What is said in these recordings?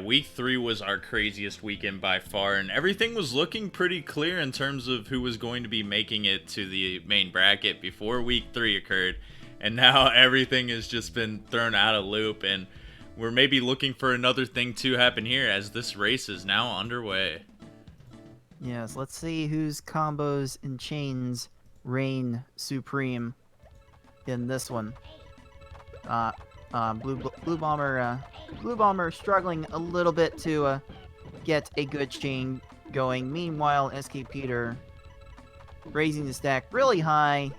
week 3 was our craziest weekend by far, and everything was looking pretty clear in terms of who was going to be making it to the main bracket before week 3 occurred. And now everything has just been thrown out of loop, and we're maybe looking for another thing to happen here as this race is now underway. Yes, let's see whose combos and chains reign supreme in this one. Blue Bomber struggling a little bit to get a good chain going. Meanwhile, skpeter raising the stack really high,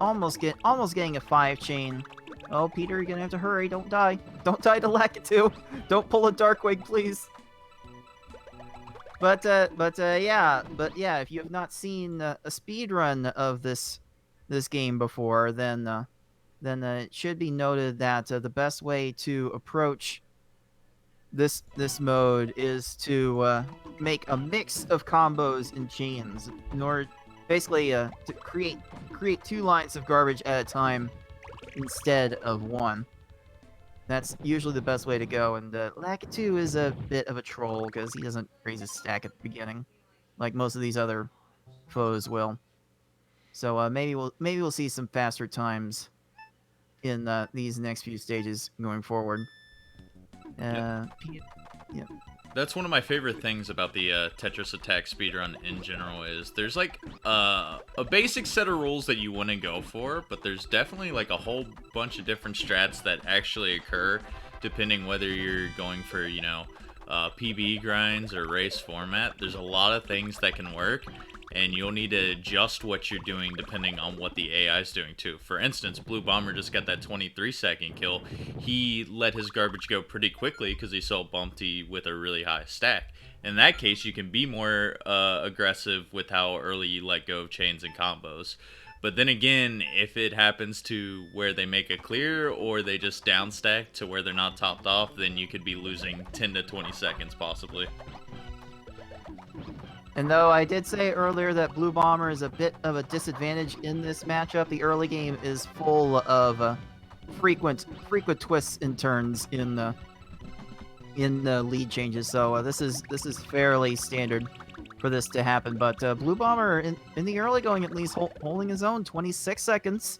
almost getting a 5 chain. Oh, Peter, you're gonna have to hurry. Don't die. Don't die to Lakitu. Don't pull a Darkwing, please. But yeah, if you have not seen a speed run of this game before, then it should be noted that the best way to approach this mode is to make a mix of combos and chains in order, basically, to create 2 lines of garbage at a time instead of 1. That's usually the best way to go, and Lakitu is a bit of a troll because he doesn't raise his stack at the beginning, like most of these other foes will. So maybe we'll see some faster times in these next few stages going forward. Yeah. That's one of my favorite things about the Tetris Attack speedrun in general is there's like a basic set of rules that you want to go for, but there's definitely like a whole bunch of different strats that actually occur depending whether you're going for, you know, PB grinds or race format. There's a lot of things that can work, and you'll need to adjust what you're doing depending on what the AI is doing too. For instance, Blue Bomber just got that 23-second kill. He let his garbage go pretty quickly because he saw Bumpty with a really high stack. In that case, you can be more aggressive with how early you let go of chains and combos. But then again, if it happens to where they make a clear or they just downstack to where they're not topped off, then you could be losing 10 to 20 seconds possibly. And though I did say earlier that Blue Bomber is a bit of a disadvantage in this matchup, the early game is full of frequent twists and turns in the lead changes. So this is fairly standard for this to happen. But Blue Bomber in the early going at least holding his own, 26 seconds,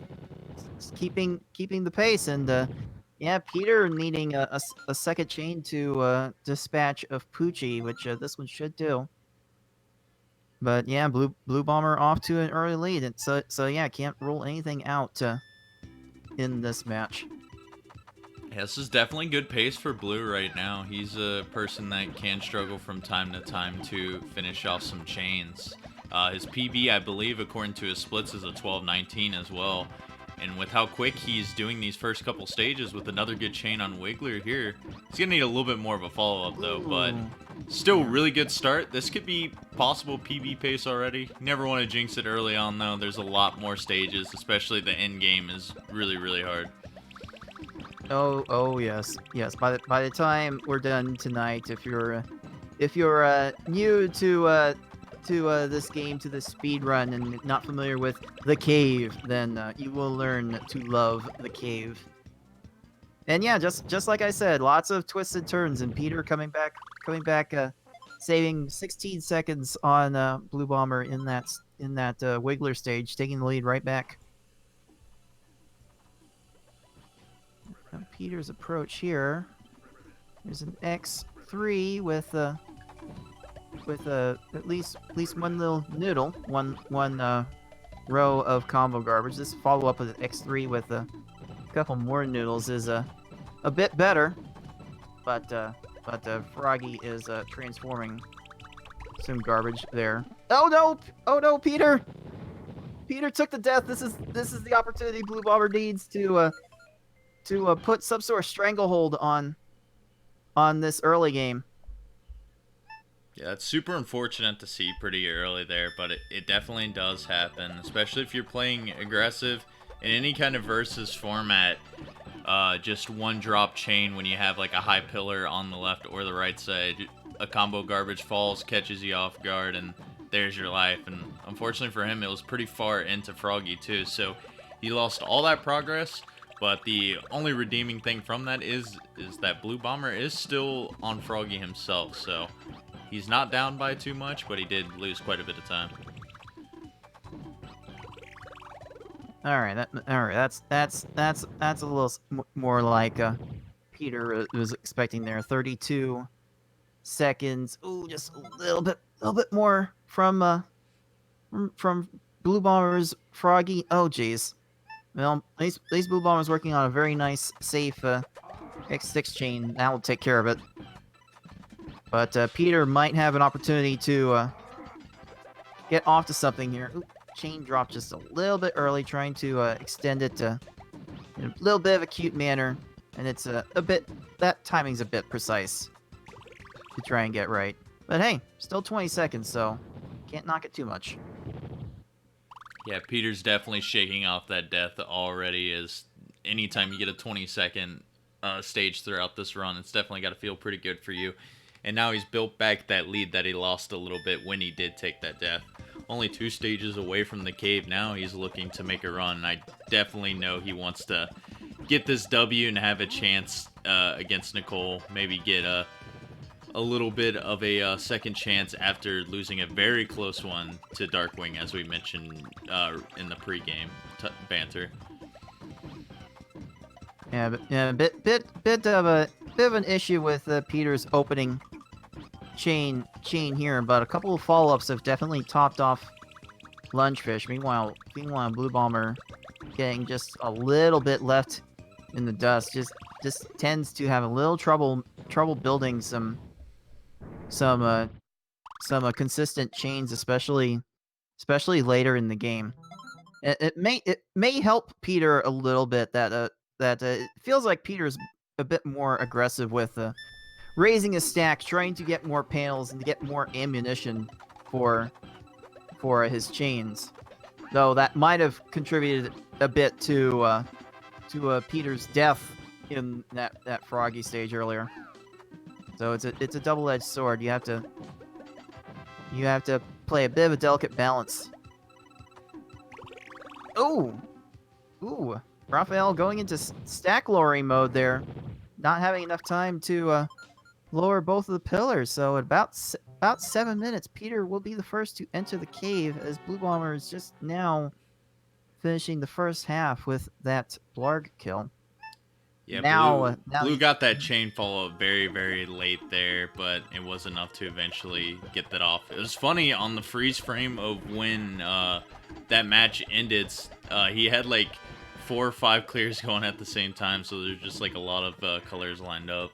keeping the pace. And yeah, Peter needing a second chain to dispatch of Poochie, which this one should do. But yeah, Blue Bomber off to an early lead, and so yeah, can't rule anything out in this match. Yeah, this is definitely good pace for Blue right now. He's a person that can struggle from time to time to finish off some chains. His PB, I believe, according to his splits, is a 12-19 as well. And with how quick he's doing these first couple stages with another good chain on Wiggler here, he's going to need a little bit more of a follow-up though, but still really good start. This could be possible PB pace already. Never want to jinx it early on though. There's a lot more stages, especially the end game is really, really hard. Oh yes. By the time we're done tonight, if you're new to this game, to this speed run, and not familiar with the cave, then you will learn to love the cave. And yeah, just like I said, lots of twists and turns, and Peter coming back, saving 16 seconds on Blue Bomber in that Wiggler stage, taking the lead right back. Now Peter's approach here. There's an X3 with at least one little noodle, one row of combo garbage. This follow up with an X3 with a couple more noodles is a bit better, but Froggy is transforming some garbage there. Oh no, Peter took the death. This is the opportunity Blue Bomber needs to put some sort of stranglehold on this early game. Yeah, it's super unfortunate to see pretty early there, but it definitely does happen, especially if you're playing aggressive in any kind of versus format. Just one drop chain when you have like a high pillar on the left or the right side, a combo garbage falls, catches you off guard, and there's your life. And unfortunately for him, it was pretty far into Froggy too, so he lost all that progress. But the only redeeming thing from that is that Blue Bomber is still on Froggy himself, so he's not down by too much, but he did lose quite a bit of time. All right, that's a little more like Peter was expecting there. 32 seconds. Ooh, just a little bit more from Blue Bomber's Froggy. Oh, jeez. Well, at least Blue Bomber's working on a very nice, safe X6 chain. That will take care of it. But Peter might have an opportunity to get off to something here. Ooh, chain drop just a little bit early, trying to extend it in a little bit of a cute manner. And it's a bit, that timing's a bit precise to try and get right. But hey, still 20 seconds, so can't knock it too much. Yeah, Peter's definitely shaking off that death already, as anytime you get a 20-second stage throughout this run, it's definitely got to feel pretty good for you. And now he's built back that lead that he lost a little bit when he did take that death. Only 2 stages away from the cave now, he's looking to make a run, and I definitely know he wants to get this W and have a chance against Nicole, maybe get a little bit of a second chance after losing a very close one to Darkwing, as we mentioned in the pre-game banter. Yeah, but yeah, bit of an issue with Peter's opening chain here, but a couple of follow-ups have definitely topped off Lungefish. Meanwhile, Blue Bomber getting just a little bit left in the dust, just tends to have a little trouble building some consistent chains, especially later in the game. It may help Peter a little bit that it feels like Peter's a bit more aggressive with raising his stack, trying to get more panels and to get more ammunition for his chains. Though that might have contributed a bit to Peter's death in that Froggy stage earlier. So it's a double-edged sword. You have to play a bit of a delicate balance. Ooh, Raphael going into stack lowering mode there, not having enough time to lower both of the pillars. So at about 7 minutes, Peter will be the first to enter the cave, as Blue Bomber is just now finishing the first half with that Blarg kill. Yeah, Blue got that chain follow-up very, very late there, but it was enough to eventually get that off. It was funny, on the freeze frame of when that match ended, he had like 4 or 5 clears going at the same time, so there's just like a lot of colors lined up.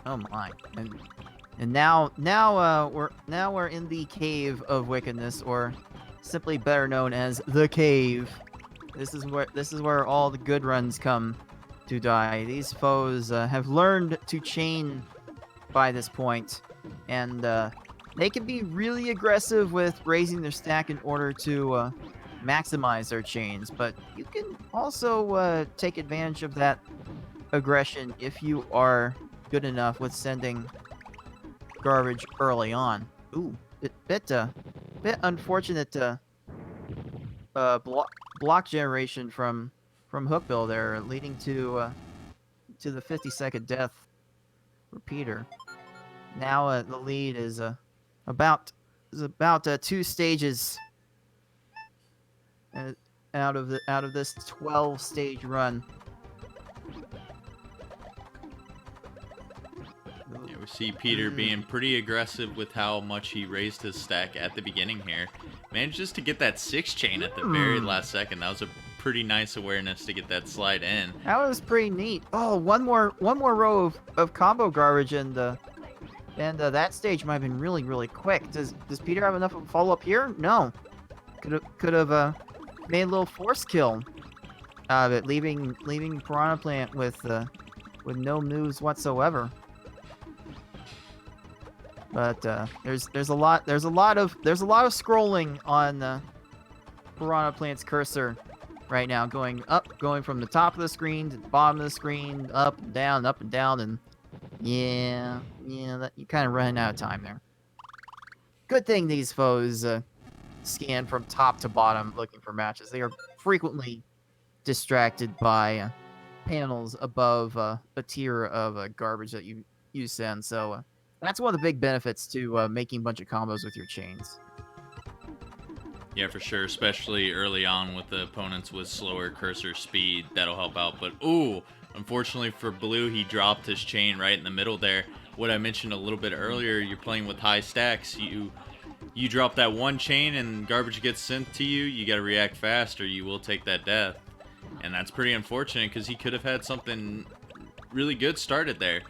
Oh my! And now we're in the Cave of Wickedness, or simply better known as the Cave. This is where all the good runs come to die. These foes have learned to chain by this point, and they can be really aggressive with raising their stack in order to maximize their chains. But you can also take advantage of that aggression if you are good enough with sending garbage early on. Ooh, bit unfortunate block generation from Hookbill there, leading to the 50-second death for Peter. Now the lead is about 2 stages out of this 12-stage run. Yeah, we see Peter being pretty aggressive with how much he raised his stack at the beginning here. Manages to get that 6 chain at the very last second. That was a pretty nice awareness to get that slide in. That was pretty neat. Oh, one more row of combo garbage, and that stage might have been really, really quick. Does Peter have enough of a follow-up here? No. Could have made a little force kill out of it, leaving Piranha Plant with no moves whatsoever. But there's a lot of scrolling on Piranha Plant's cursor right now, going from the top of the screen to the bottom of the screen, up and down, and yeah, that you kind of running out of time there. Good thing these foes scan from top to bottom looking for matches. They are frequently distracted by panels above a tier of garbage that you send. So that's one of the big benefits to making a bunch of combos with your chains. Yeah, for sure, especially early on with the opponents with slower cursor speed, that'll help out. But ooh, unfortunately for Blue, he dropped his chain right in the middle there. What I mentioned a little bit earlier, you're playing with high stacks. You drop that one chain and garbage gets sent to you, you gotta react fast or you will take that death. And that's pretty unfortunate because he could have had something really good started there.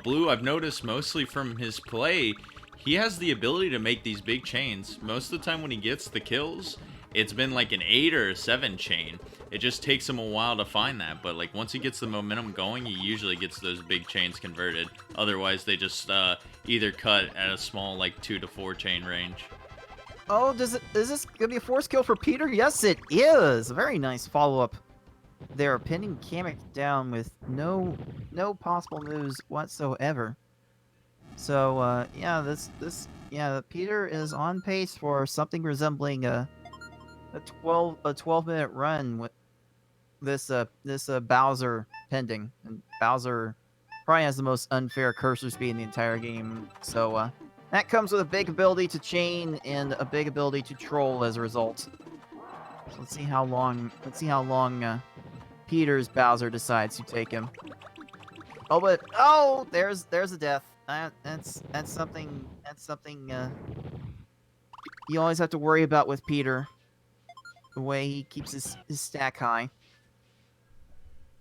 Blue, I've noticed mostly from his play, he has the ability to make these big chains. Most of the time when he gets the kills, it's been like an 8 or a 7 chain. It just takes him a while to find that, but like once he gets the momentum going, he usually gets those big chains converted. Otherwise, they just either cut at a small like 2 to 4 chain range. Oh, is this gonna be a force kill for Peter? Yes, it is. A very nice follow-up. They're pinning Kamek down with no possible moves whatsoever. So yeah, Peter is on pace for something resembling a 12-minute run with this Bowser pending, and Bowser probably has the most unfair cursor speed in the entire game. So that comes with a big ability to chain and a big ability to troll as a result. So let's see how long Peter's Bowser decides to take him. Oh, there's a death. That's something you always have to worry about with Peter. The way he keeps his stack high.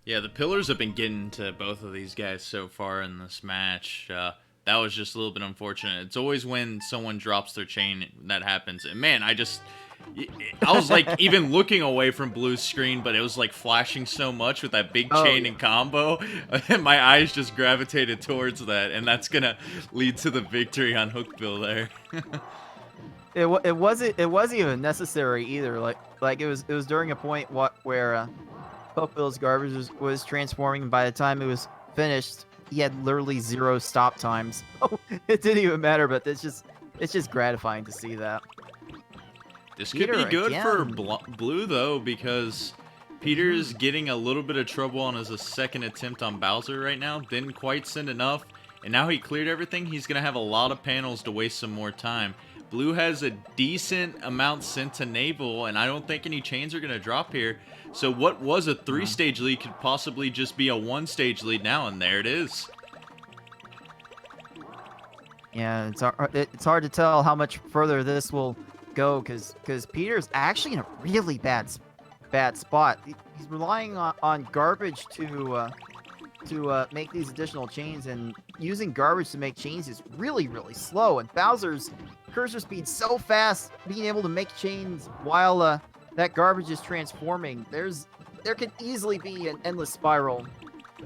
Yeah, the pillars have been getting to both of these guys so far in this match. That was just a little bit unfortunate. It's always when someone drops their chain that happens. And man, I was like even looking away from Blue's screen, but it was like flashing so much with that big chain and combo. My eyes just gravitated towards that, and that's gonna lead to the victory on Hookbill there. It wasn't even necessary either. Like it was during a point where Hookbill's garbage was transforming, and by the time it was finished, he had literally 0 stop times. It didn't even matter, but it's just gratifying to see that. This Peter could be good again. for Blue, though, because Peter's getting a little bit of trouble on his second attempt on Bowser right now. Didn't quite send enough, and now he cleared everything. He's going to have a lot of panels to waste some more time. Blue has a decent amount sent to Navel, and I don't think any chains are going to drop here. So what was a 3-stage lead could possibly just be a 1-stage lead now, and there it is. Yeah, it's hard to tell how much further this will go because Peter's actually in a really bad spot. He's relying on garbage to make these additional chains, and using garbage to make chains is really slow. And Bowser's cursor speed so fast, being able to make chains while that garbage is transforming. There could easily be an endless spiral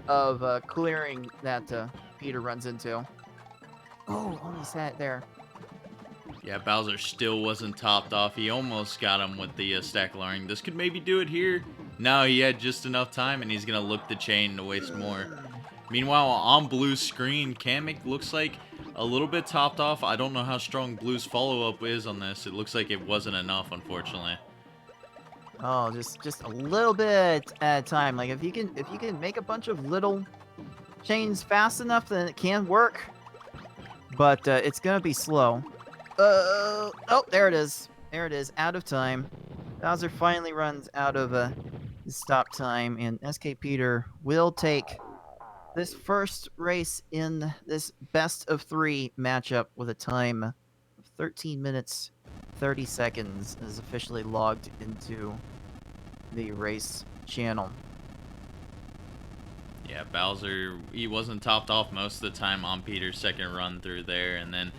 of clearing that Peter runs into. Oh, only sat there. Yeah, Bowser still wasn't topped off. He almost got him with the stack luring. This could maybe do it here. No, he had just enough time, and he's going to look the chain to waste more. Meanwhile, on Blue's screen, Kamek looks like a little bit topped off. I don't know how strong Blue's follow-up is on this. It looks like it wasn't enough, unfortunately. Oh, just a little bit at a time. Like if you can make a bunch of little chains fast enough, then it can work. But it's gonna be slow. Oh, there it is. There it is. Out of time. Bowser finally runs out of his stop time, and skpeter will take this first race in this best of 3 matchup with a time of 13 minutes 30 seconds is officially logged into the race channel. Yeah, Bowser, he wasn't topped off most of the time on Peter's second run through there, and then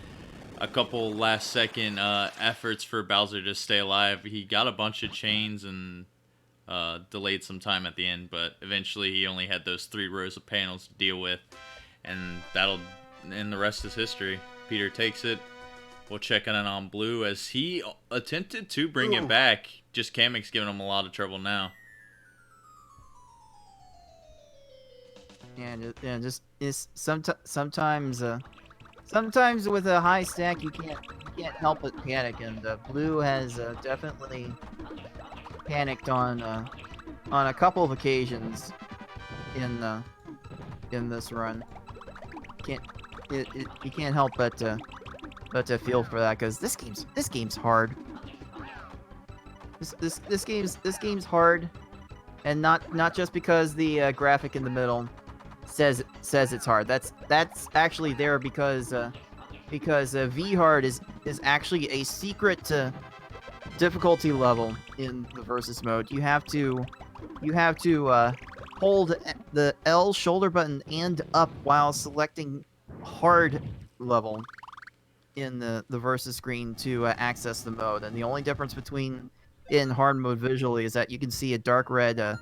a couple last-second efforts for Bowser to stay alive. He got a bunch of chains and delayed some time at the end, but eventually he only had those 3 rows of panels to deal with, and the rest is history. Peter takes it. We'll check in on Blue as he attempted to bring it back. Just Kamek's giving him a lot of trouble now. Yeah, just sometimes with a high stack you can't help but panic, and Blue has definitely panicked on a couple of occasions in this run. Can't you can't help but to feel for that, because this game's hard. This game's hard, and not just because the graphic in the middle says it's hard. That's actually there because V hard is actually a secret difficulty level in the versus mode. You have to hold the L shoulder button and up while selecting hard level in the versus screen to access the mode. And the only difference between in hard mode visually is that you can see a dark red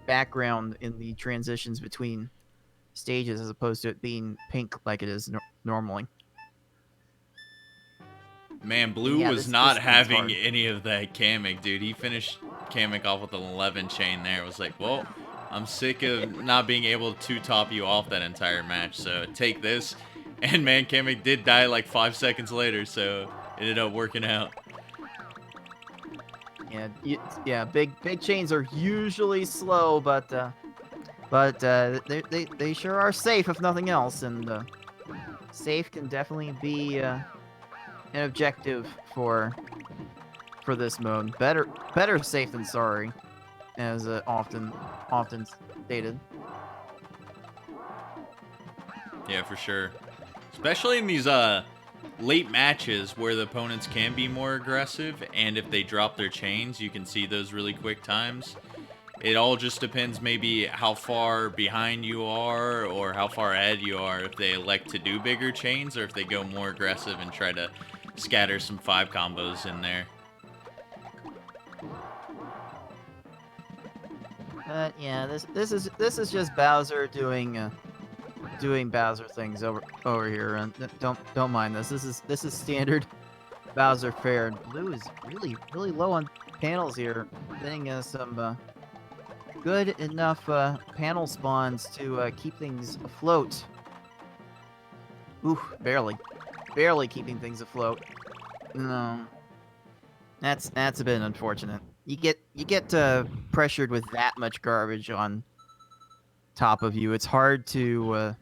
background in the transitions between stages, as opposed to it being pink like it is normally. Man, Blue was not having any of that Kamek, dude. He finished Kamek off with an 11 chain there. It was like, well, I'm sick of not being able to top you off that entire match, so take this. And man, Kamek did die like 5 seconds later, so it ended up working out. Yeah, big chains are usually slow, but they sure are safe if nothing else, and safe can definitely be an objective for this mode. Better safe than sorry, as often stated. Yeah, for sure. Especially in these late matches where the opponents can be more aggressive, and if they drop their chains, you can see those really quick times. It all just depends maybe how far behind you are or how far ahead you are, if they elect to do bigger chains or if they go more aggressive and try to scatter some 5 combos in there. Yeah, this is just Bowser doing Bowser things over here, and don't mind this. This is standard Bowser fare. And Blue is really low on panels here, getting some good enough panel spawns to keep things afloat. Ooh, barely keeping things afloat. No, that's a bit unfortunate. You get pressured with that much garbage on top of you. It's hard to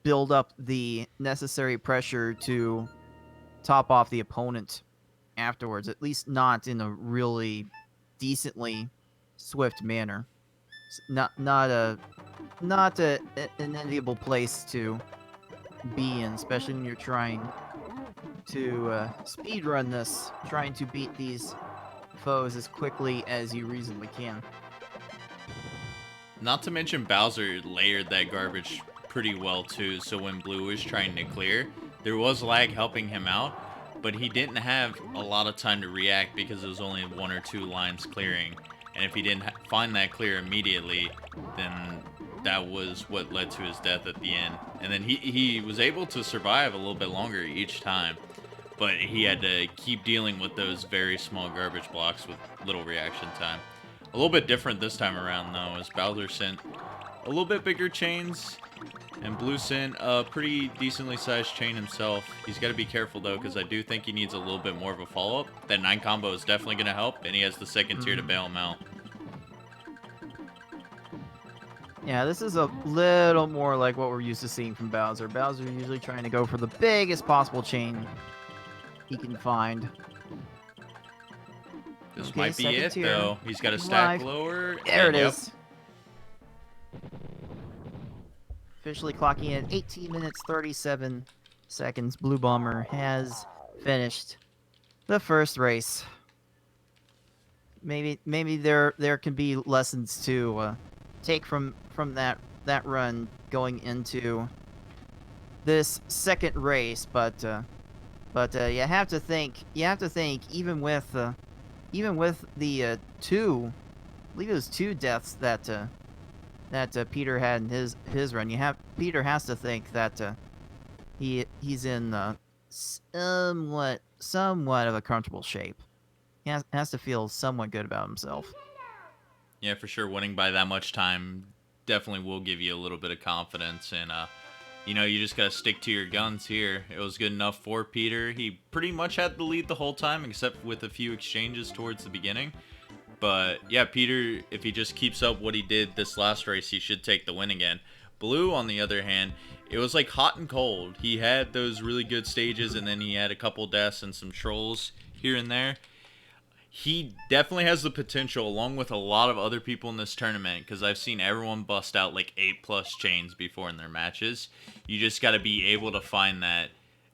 build up the necessary pressure to top off the opponent afterwards, at least not in a really decently swift manner. It's not an enviable place to be in, especially when you're trying to speedrun this, trying to beat these foes as quickly as you reasonably can. Not to mention Bowser layered that garbage pretty well too, so when Blue was trying to clear, there was lag helping him out, but he didn't have a lot of time to react because it was only 1 or 2 lines clearing, and if he didn't find that clear immediately, then that was what led to his death at the end. And then he was able to survive a little bit longer each time, but he had to keep dealing with those very small garbage blocks with little reaction time. A little bit different this time around, though, as Bowser sent a little bit bigger chains, and Blue sent a pretty decently sized chain himself. He's got to be careful, though, because I do think he needs a little bit more of a follow-up. That 9 combo is definitely going to help, and he has the second tier to bail him out. Yeah, this is a little more like what we're used to seeing from Bowser. Bowser usually trying to go for the biggest possible chain he can find. This might be it, though. He's got to stack lower. There it is. Officially clocking in 18 minutes 37 seconds. Blue Bomber has finished the first race. Maybe there can be lessons to take from that run going into this second race, but you have to think even with the 2, I believe it was 2 deaths that Peter had in his run. Peter has to think that he's in somewhat of a comfortable shape. He has to feel somewhat good about himself. Yeah, for sure. Winning by that much time definitely will give you a little bit of confidence, and you just gotta stick to your guns here. It was good enough for Peter. He pretty much had the lead the whole time, except with a few exchanges towards the beginning. But yeah, Peter, if he just keeps up what he did this last race, he should take the win again. Blue, on the other hand, it was like hot and cold. He had those really good stages, and then he had a couple deaths and some trolls here and there. He definitely has the potential, along with a lot of other people in this tournament, because I've seen everyone bust out like 8+ chains before in their matches. You just got to be able to find that.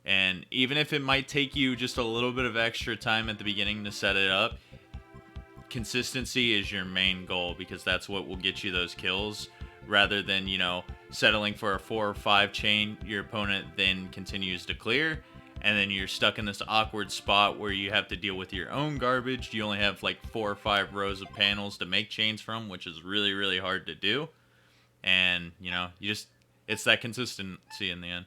And even if it might take you just a little bit of extra time at the beginning to set it up, consistency is your main goal, because that's what will get you those kills, rather than, settling for a 4 or 5 chain your opponent then continues to clear, and then you're stuck in this awkward spot where you have to deal with your own garbage. You only have like 4 or 5 rows of panels to make chains from, which is really, really hard to do. And it's that consistency in the end.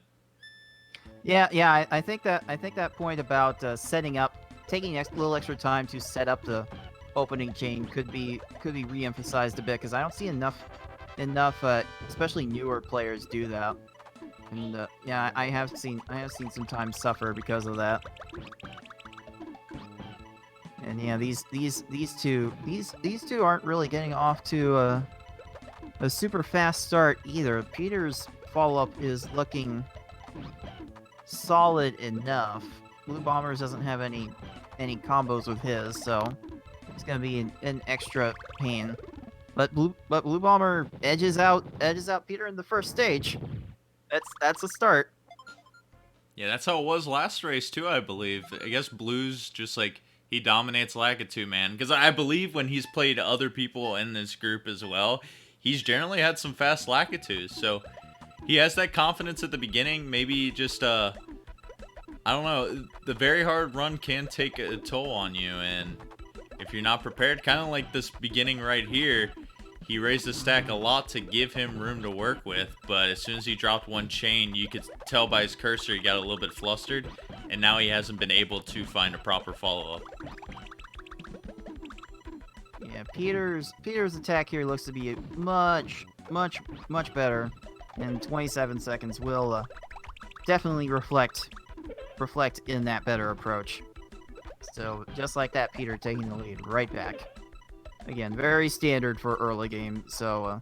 Yeah. I think that point about setting up, taking a little extra time to set up the opening chain could be re-emphasized a bit, because I don't see enough, especially newer players do that. And yeah, I have seen sometimes suffer because of that. And yeah, these two aren't really getting off to a super fast start either. Peter's follow-up is looking solid enough. Blue Bombers doesn't have any combos with his, so it's gonna be an extra pain. But Blue Bomber edges out Peter in the first stage. That's a start. Yeah, that's how it was last race too, I believe. I guess Blue's just like, he dominates Lakitu, man. Because I believe when he's played other people in this group as well, he's generally had some fast Lakitus. So he has that confidence at the beginning. Maybe just, I don't know, the very hard run can take a toll on you. And if you're not prepared, kind of like this beginning right here, he raised the stack a lot to give him room to work with, but as soon as he dropped one chain, you could tell by his cursor he got a little bit flustered, and now he hasn't been able to find a proper follow-up. Yeah, Peter's attack here looks to be much better, and 27 seconds will definitely reflect in that better approach. So just like that, Peter taking the lead right back. Again, very standard for early game. So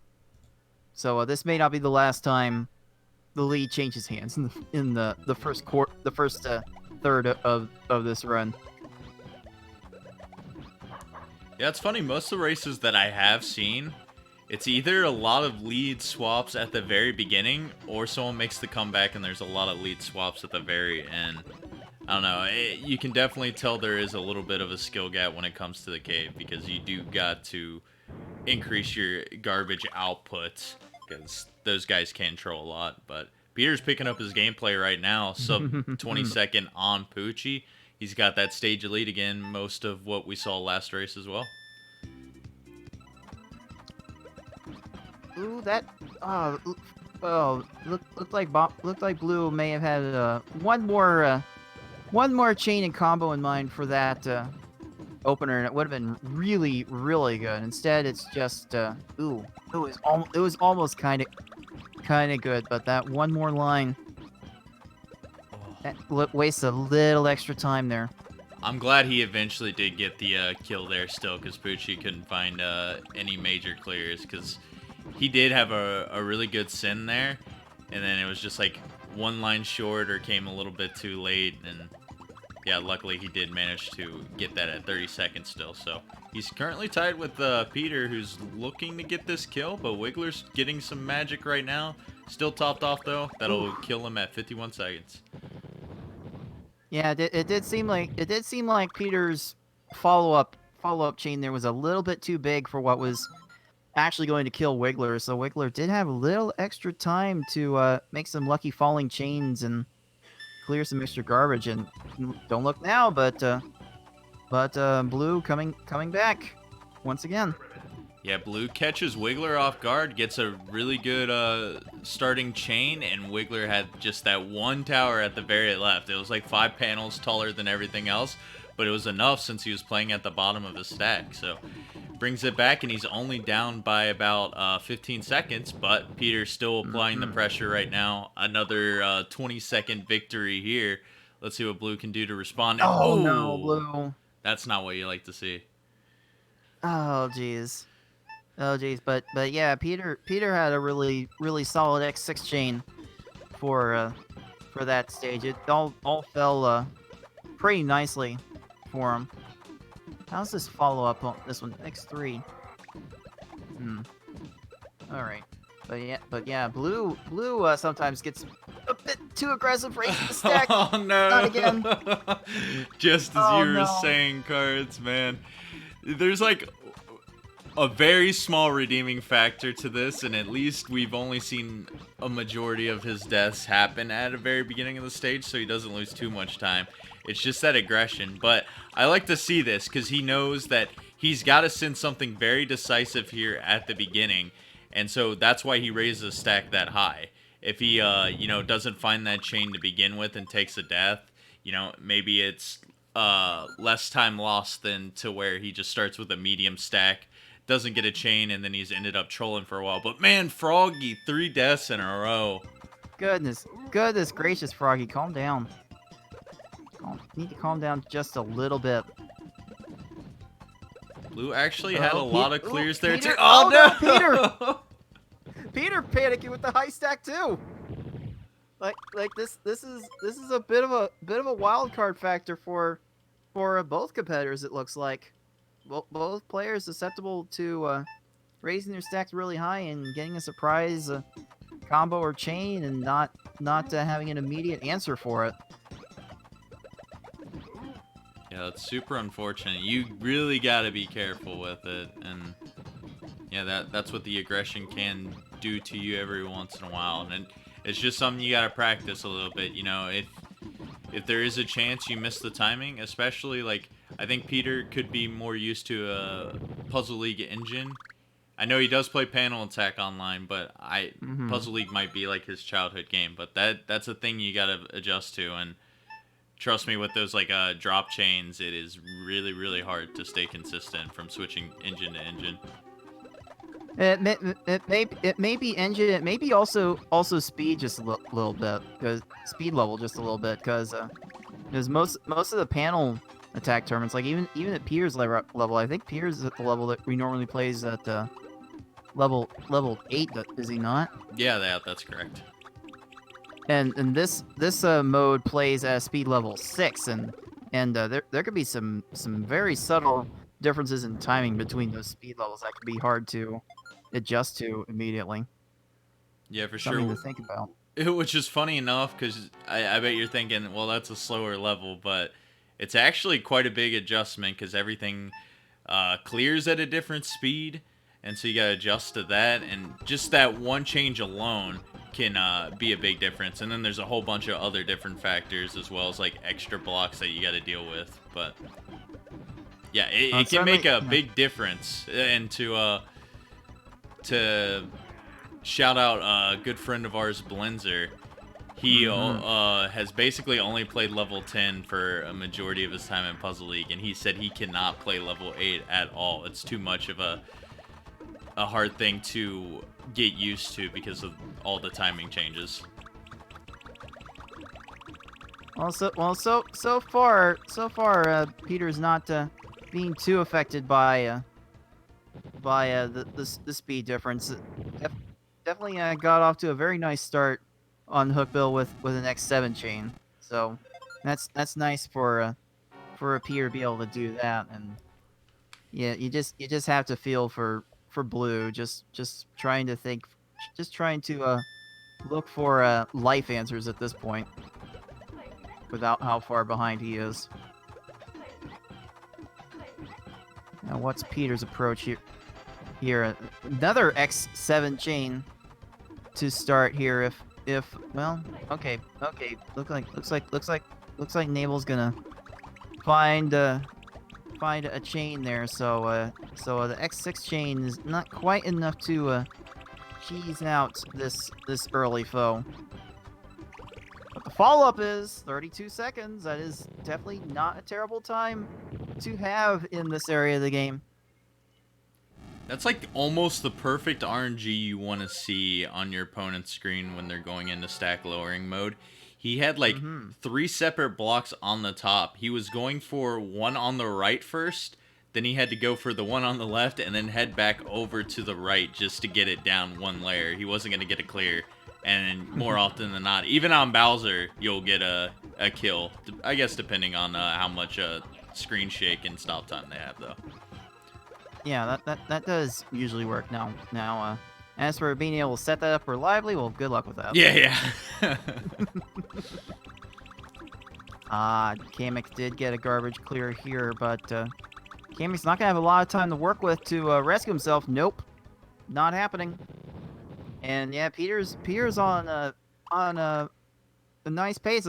this may not be the last time the lead changes hands in the first third of this run. Yeah, it's funny. Most of the races that I have seen, it's either a lot of lead swaps at the very beginning, or someone makes the comeback and there's a lot of lead swaps at the very end. I don't know, you can definitely tell there is a little bit of a skill gap when it comes to the cave, because you do got to increase your garbage output, because those guys can troll a lot. But Peter's picking up his gameplay right now, sub 20 second on Poochie. He's got that stage lead again, most of what we saw last race as well. Ooh, that looked like Blue may have had one more chain and combo in mind for that opener, and it would have been really, really good. Instead, it's just it was almost kind of good, but that one more line that wastes a little extra time there. I'm glad he eventually did get the kill there still, because Poochie couldn't find any major clears, because he did have a really good sin there, and then it was just like one line short or came a little bit too late, and yeah, luckily he did manage to get that at 30 seconds still. So he's currently tied with Peter, who's looking to get this kill, but Wiggler's getting some magic right now. Still topped off though. That'll kill him at 51 seconds. Yeah, it did seem like Peter's follow-up chain there was a little bit too big for what was actually going to kill Wiggler. So Wiggler did have a little extra time to make some lucky falling chains and clear some extra garbage. And don't look now, but Blue coming back once again. Yeah, Blue catches Wiggler off guard, gets a really good starting chain, and Wiggler had just that one tower at the very left. It was like 5 panels taller than everything else, but it was enough since he was playing at the bottom of his stack. So brings it back, and he's only down by about 15 seconds, but Peter's still applying the pressure right now. Another 20-second victory here. Let's see what Blue can do to respond. Oh no, Blue. That's not what you like to see. Oh jeez. Oh jeez. But yeah, Peter had a really solid X6 chain for that stage. It all fell pretty nicely for him. How's this follow up on this one? X3. Hmm. All right. But yeah, blue sometimes gets a bit too aggressive raising the stack. Oh Not again. no! Just as Oh you were no. saying, cards, man. There's like a very small redeeming factor to this, and at least we've only seen a majority of his deaths happen at the very beginning of the stage, so he doesn't lose too much time. It's just that aggression. But I like to see this because he knows that he's got to send something very decisive here at the beginning, and so that's why he raises a stack that high. If he, doesn't find that chain to begin with and takes a death, maybe it's less time lost than to where he just starts with a medium stack, doesn't get a chain, and then he's ended up trolling for a while. But man, Froggy, 3 deaths in a row. Goodness gracious, Froggy, calm down. Need to calm down just a little bit. Blue actually had a lot of clears there Peter, too. Oh no, no! Peter panicking with the high stack too. Like this is a bit of a wild card factor for both competitors. It looks like both players susceptible to raising their stacks really high and getting a surprise combo or chain and not having an immediate answer for it. Yeah, that's super unfortunate. You really got to be careful with it, and yeah, that's what the aggression can do to you every once in a while, and it's just something you got to practice a little bit. If there is a chance you miss the timing, especially like I think Peter could be more used to a Puzzle League engine. I know he does play Panel Attack online, but Puzzle League might be like his childhood game, but that's a thing you got to adjust to, and trust me, with those like drop chains, it is really hard to stay consistent from switching engine to engine. It may be engine. It may be also speed just a little bit, because speed level just a little bit, because most of the panel attack tournaments, like even at Peter's level, I think Peter's at the level that we normally plays at level 8. Is he not? Yeah, that's correct. And this mode plays at speed level 6, and there could be some very subtle differences in timing between those speed levels that could be hard to adjust to immediately. Yeah, for Something sure. to think about. Which is funny enough, because I bet you're thinking, well, that's a slower level, but it's actually quite a big adjustment, because everything clears at a different speed, and so you gotta adjust to that, and just that one change alone can be a big difference. And then there's a whole bunch of other different factors, as well as like extra blocks that you gotta deal with. But yeah, it can make a big difference. And to shout out a good friend of ours, Blenzer. He has basically only played level 10 for a majority of his time in Puzzle League, and he said he cannot play level 8 at all. It's too much of a hard thing to get used to because of all the timing changes. So far, Peter's not being too affected by the speed difference. Definitely got off to a very nice start on Hookbill with an X7 chain. So that's nice for a Peter to be able to do that. And yeah, you just have to feel for Blue, just trying to think, just trying to look for life answers at this point, without how far behind he is. Now, what's Peter's approach here? Another X7 chain to start here. If well, okay. Looks like Nable's gonna find a chain there. So the X6 chain is not quite enough to cheese out this early foe. But the follow-up is 32 seconds. That is definitely not a terrible time to have in this area of the game. That's like almost the perfect RNG you want to see on your opponent's screen when they're going into stack lowering mode. He had like 3 separate blocks on the top. He was going for one on the right first, then he had to go for the one on the left and then head back over to the right just to get it down one layer. He wasn't going to get a clear. And more often than not, even on Bowser, you'll get a kill. I guess depending on how much screen shake and stop time they have, though. Yeah, that does usually work. Now, as for being able to set that up reliably, well, good luck with that. Yeah. Kamek did get a garbage clear here, but Kamek's not gonna have a lot of time to work with to rescue himself. Nope, not happening. And yeah, Peter's on a nice pace.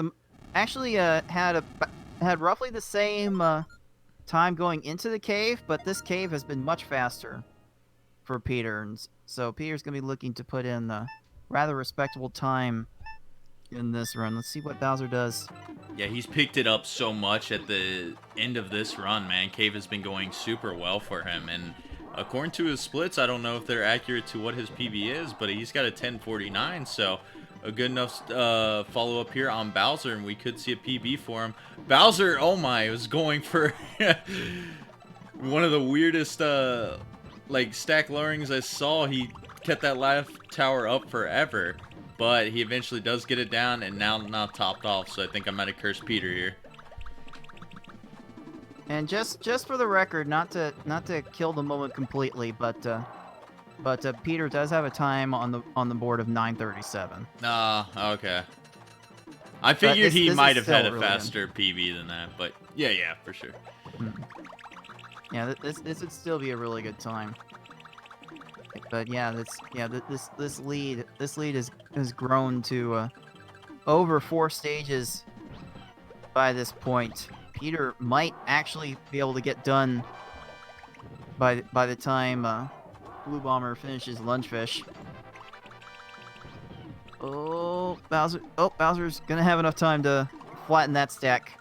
Actually, had roughly the same time going into the cave, but this cave has been much faster for Peter, and so Peter's gonna be looking to put in a rather respectable time in this run. Let's see what Bowser does. Yeah, he's picked it up so much at the end of this run, man. Cave has been going super well for him, and according to his splits, I don't know if they're accurate to what his PB is, but he's got a 1049, so a good enough follow-up here on Bowser, and we could see a PB for him. Bowser, oh my, was going for one of the weirdest like stack lowerings I saw. He kept that last tower up forever, but he eventually does get it down, and now not topped off, so I think I might have cursed Peter here. And just for the record, not to kill the moment completely, but Peter does have a time on the board of 9:37. Okay. I figured he might have had a really faster PB than that, but yeah, for sure. Yeah, this would still be a really good time. But yeah, this lead has grown to over 4 stages by this point. Peter might actually be able to get done by the time Blue Bomber finishes Lunchfish. Oh, Bowser's gonna have enough time to flatten that stack.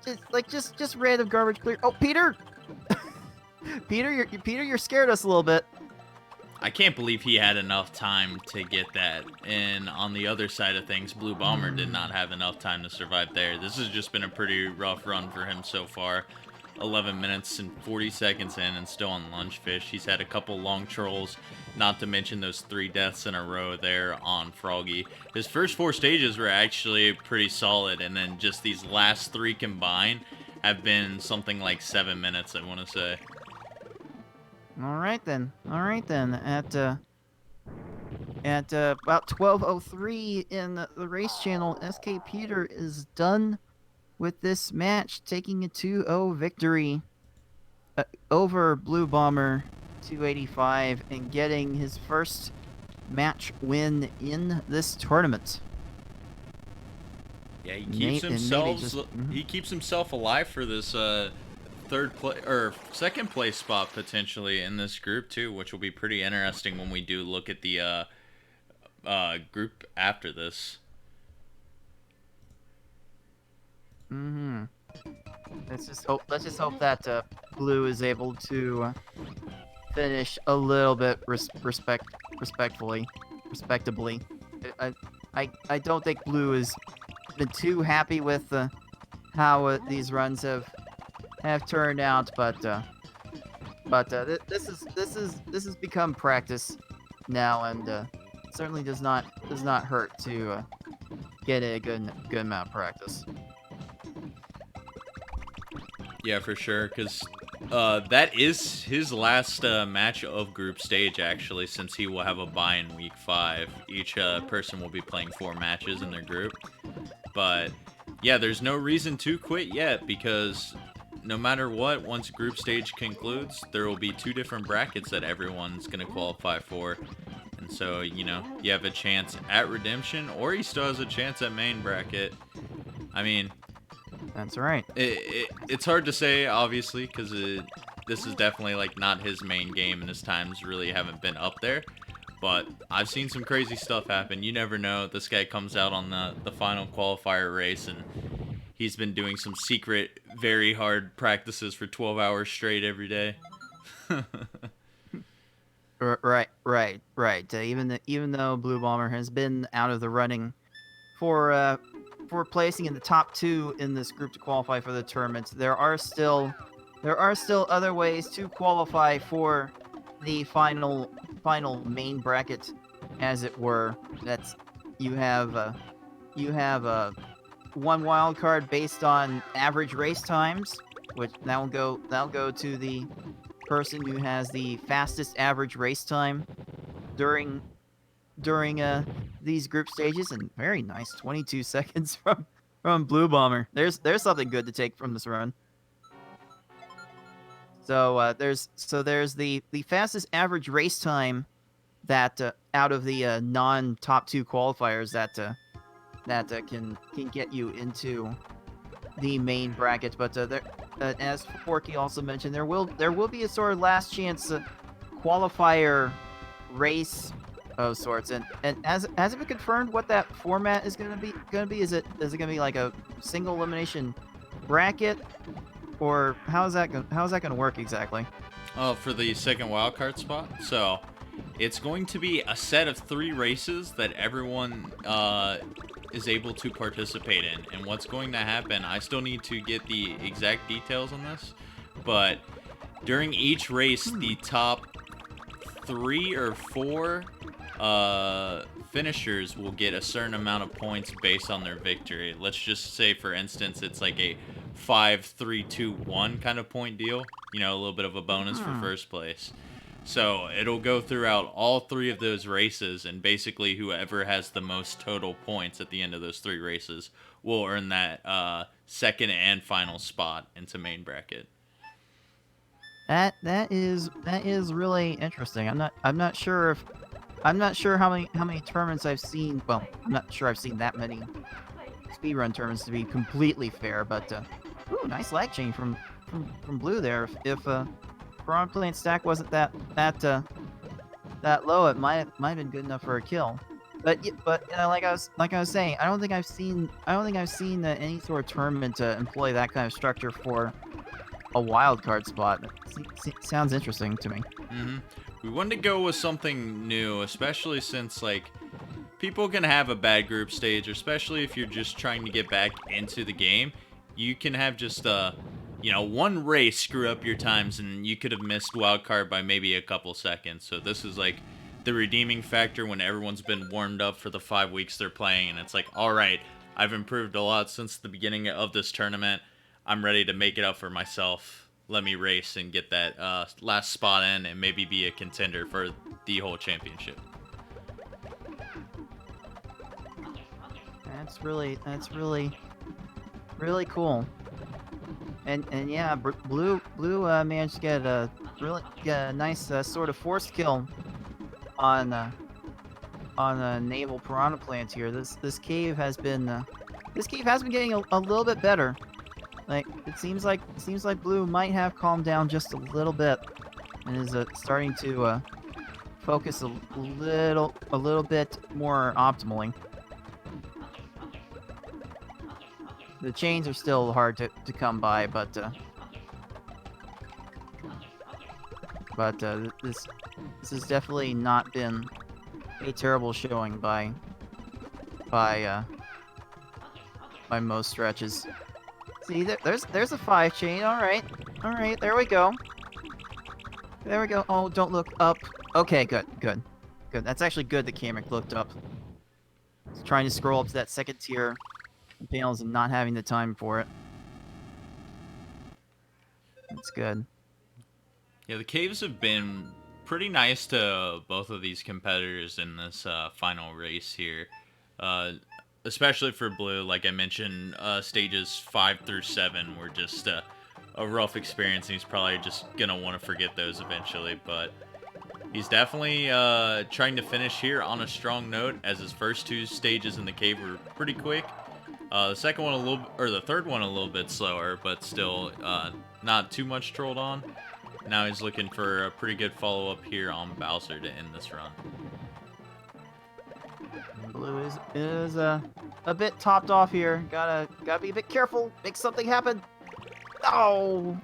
Just random garbage clear. Oh, Peter! Peter, you're scared us a little bit. I can't believe he had enough time to get that. And on the other side of things, Blue Bomber did not have enough time to survive there. This has just been a pretty rough run for him so far. 11 minutes and 40 seconds in and still on Lunchfish. He's had a couple long trolls, not to mention those 3 deaths in a row there on Froggy. His first 4 stages were actually pretty solid, and then just these last 3 combined have been something like 7 minutes, I want to say. All right then. At about 12:03 in the race channel, skpeter is done with this match, taking a 2-0 victory over Blue Bomber 285 and getting his first match win in this tournament. Yeah, he keeps himself alive for this second place spot potentially in this group too, which will be pretty interesting when we do look at the group after this. Let's just hope that Blue is able to finish a little bit respectably. I don't think Blue has been too happy with how these runs have turned out, but this has become practice now, and certainly does not hurt to get a good amount of practice. Yeah, for sure, because that is his last match of group stage, actually, since he will have a bye in week 5. Each person will be playing 4 matches in their group. But yeah, there's no reason to quit yet, because no matter what, once group stage concludes, there will be 2 different brackets that everyone's going to qualify for. And so, you know, you have a chance at Redemption, or he still has a chance at main bracket. I mean, that's right. It's hard to say, obviously, because this is definitely like not his main game, and his times really haven't been up there. But I've seen some crazy stuff happen. You never know. This guy comes out on the final qualifier race, and he's been doing some secret, very hard practices for 12 hours straight every day. Right. Even though Blue Bomber has been out of the running for placing in the top 2 in this group to qualify for the tournament, there are still there are still other ways to qualify for the final main bracket, as it were. That's you have one wild card based on average race times, which that'll go to the person who has the fastest average race time during these group stages. And very nice, 22 seconds from Blue Bomber. There's something good to take from this run. So there's the fastest average race time that out of the non top 2 qualifiers that can get you into the main bracket. But there, as Forky also mentioned, there will be a sort of last chance qualifier race of sorts. And has it been confirmed what that format is gonna be? Is it gonna be like a single elimination bracket, or how's that gonna work exactly? For the second wildcard spot, so it's going to be a set of 3 races that everyone is able to participate in. And what's going to happen, I still need to get the exact details on this, but during each race, the top 3 or 4 finishers will get a certain amount of points based on their victory. Let's just say, for instance, it's like a 5-3-2-1 kind of point deal. You know, a little bit of a bonus for first place. So it'll go throughout all 3 of those races, and basically whoever has the most total points at the end of those 3 races will earn that second and final spot into main bracket. That is really interesting. I'm not sure how many tournaments I've seen. Well, I'm not sure I've seen that many speedrun tournaments, to be completely fair. But ooh, nice lag chain from Blue there. If Piranha Plant stack wasn't that low, it might have been good enough for a kill. But like I was saying, I don't think I've seen any sort of tournament employ that kind of structure for a wild card spot. Sounds interesting to me. We wanted to go with something new, especially since, like, people can have a bad group stage, especially if you're just trying to get back into the game. You can have just one race screw up your times, and you could have missed wildcard by maybe a couple seconds. So this is like the redeeming factor when everyone's been warmed up for the 5 weeks they're playing, and it's like, all right, I've improved a lot since the beginning of this tournament. I'm ready to make it up for myself. Let me race and get that last spot in, and maybe be a contender for the whole championship. That's really cool. And yeah, Blue managed to get a nice sort of forced kill on a naval piranha plant here. This cave has been getting a little bit better. Like, it seems like Blue might have calmed down just a little bit, and is starting to focus a little bit more optimally. The chains are still hard to come by, but this has definitely not been a terrible showing by most stretches. See, there's a 5 chain. All right, there we go. Oh, don't look up. Okay, good. That's actually good that Kamek looked up. He's trying to scroll up to that second tier panels and not having the time for it. That's good. Yeah, the caves have been pretty nice to both of these competitors in this final race here. Especially for Blue, like I mentioned, stages 5 through 7 were just a rough experience, and he's probably just going to want to forget those eventually. But he's definitely trying to finish here on a strong note, as his first 2 stages in the cave were pretty quick. The second one the third one a little bit slower, but still not too much trolled on. Now he's looking for a pretty good follow-up here on Bowser to end this run. Blue is a bit topped off here. Gotta be a bit careful. Make something happen. Oh!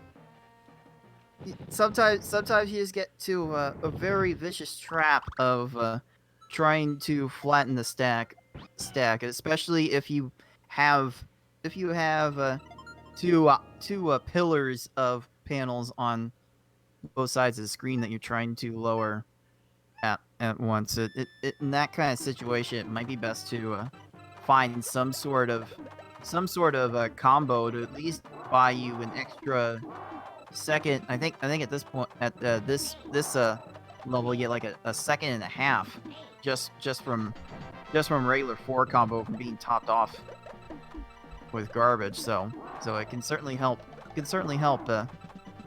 Sometimes you just get to a very vicious trap of trying to flatten the stack, especially if you have two pillars of panels on both sides of the screen that you're trying to lower at once. In that kind of situation, it might be best to find some sort of combo to at least buy you an extra second. I think at this point, at this level, you get like a second and a half just from regular 4 combo from being topped off with garbage. So it can certainly help.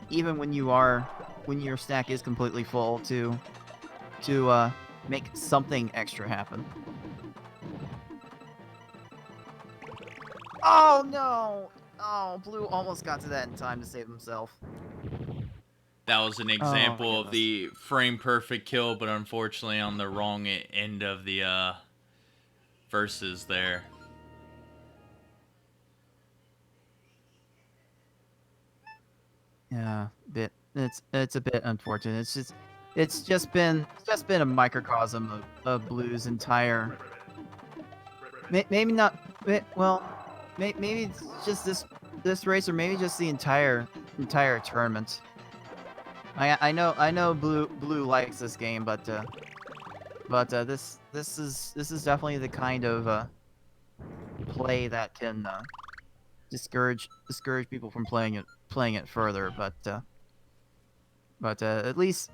Even when your stack is completely full to make something extra happen. Oh no! Oh, Blue almost got to that in time to save himself. That was an example of the frame perfect kill, but unfortunately on the wrong end of the versus there. Yeah, it's a bit unfortunate. It's just been a microcosm of Blue's entire. Maybe not. Well, maybe it's just this race, or maybe just the entire tournament. I know Blue likes this game, but this is definitely the kind of play that can discourage people from playing it further. But at least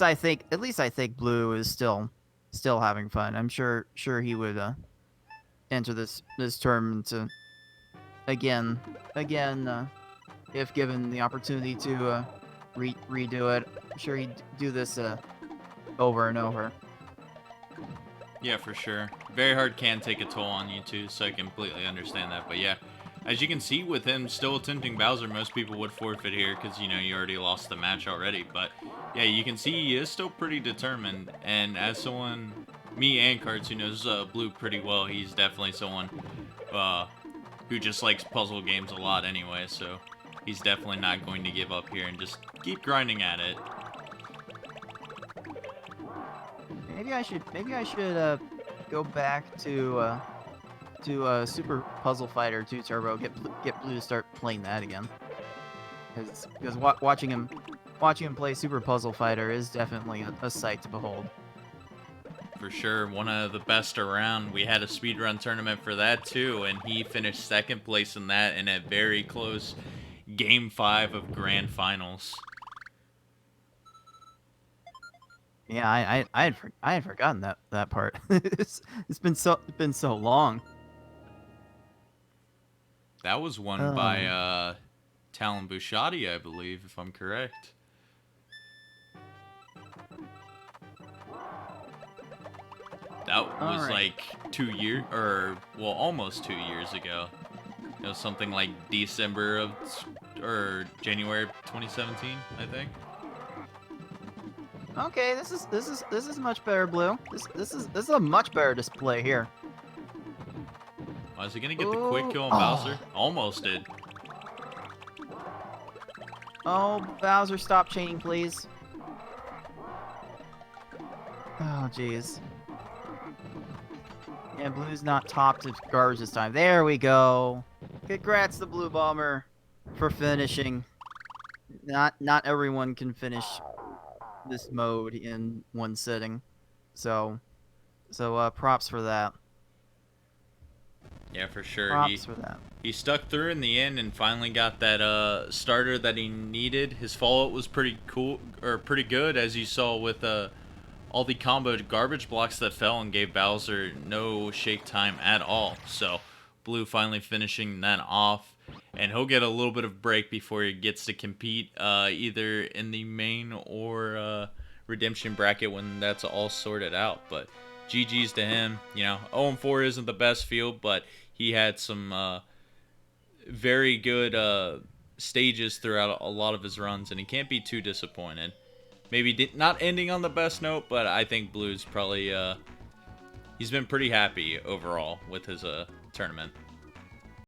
I think Blue is still having fun. I'm sure he would enter this tournament again if given the opportunity to redo it. I'm sure he'd do this over and over. Yeah, for sure. Very hard can take a toll on you too, so I completely understand that. But yeah, as you can see, with him still attempting Bowser, most people would forfeit here because, you know, you already lost the match already. But yeah, you can see he is still pretty determined. And as someone, me and Cards, who knows Blue pretty well, he's definitely someone who just likes puzzle games a lot anyway. So he's definitely not going to give up here and just keep grinding at it. Maybe I should go back to Super Puzzle Fighter 2 Turbo. Get Blue to start playing that again. Because watching him play Super Puzzle Fighter is definitely a sight to behold. For sure, one of the best around. We had a speedrun tournament for that too, and he finished second place in that in a very close Game 5 of Grand Finals. Yeah, I had forgotten that part. it's been so long. That was won by Talon Bushati, I believe, if I'm correct. That was like 2 years, or well, almost 2 years ago. It was something like December of, or January 2017, I think. Okay, this is much better, Blue. This is a much better display here. Oh, is he gonna get the quick kill on Bowser? Almost did. Oh, Bowser, stop chaining, please. Oh, jeez. Yeah, Blue's not topped of garbage this time. There we go. Congrats to Blue Bomber for finishing. Not everyone can finish this mode in one sitting, so props for that. Yeah, for sure. Props for that. He stuck through in the end and finally got that starter that he needed. His follow-up was pretty cool, or pretty good, as you saw with all the comboed garbage blocks that fell and gave Bowser no shake time at all. So Blue finally finishing that off, and he'll get a little bit of break before he gets to compete either in the main or redemption bracket when that's all sorted out. But GG's to him. You know, 0-4 isn't the best field, but he had some very good stages throughout a lot of his runs, and he can't be too disappointed. Maybe not ending on the best note, but I think Blue's probably he's been pretty happy overall with his tournament.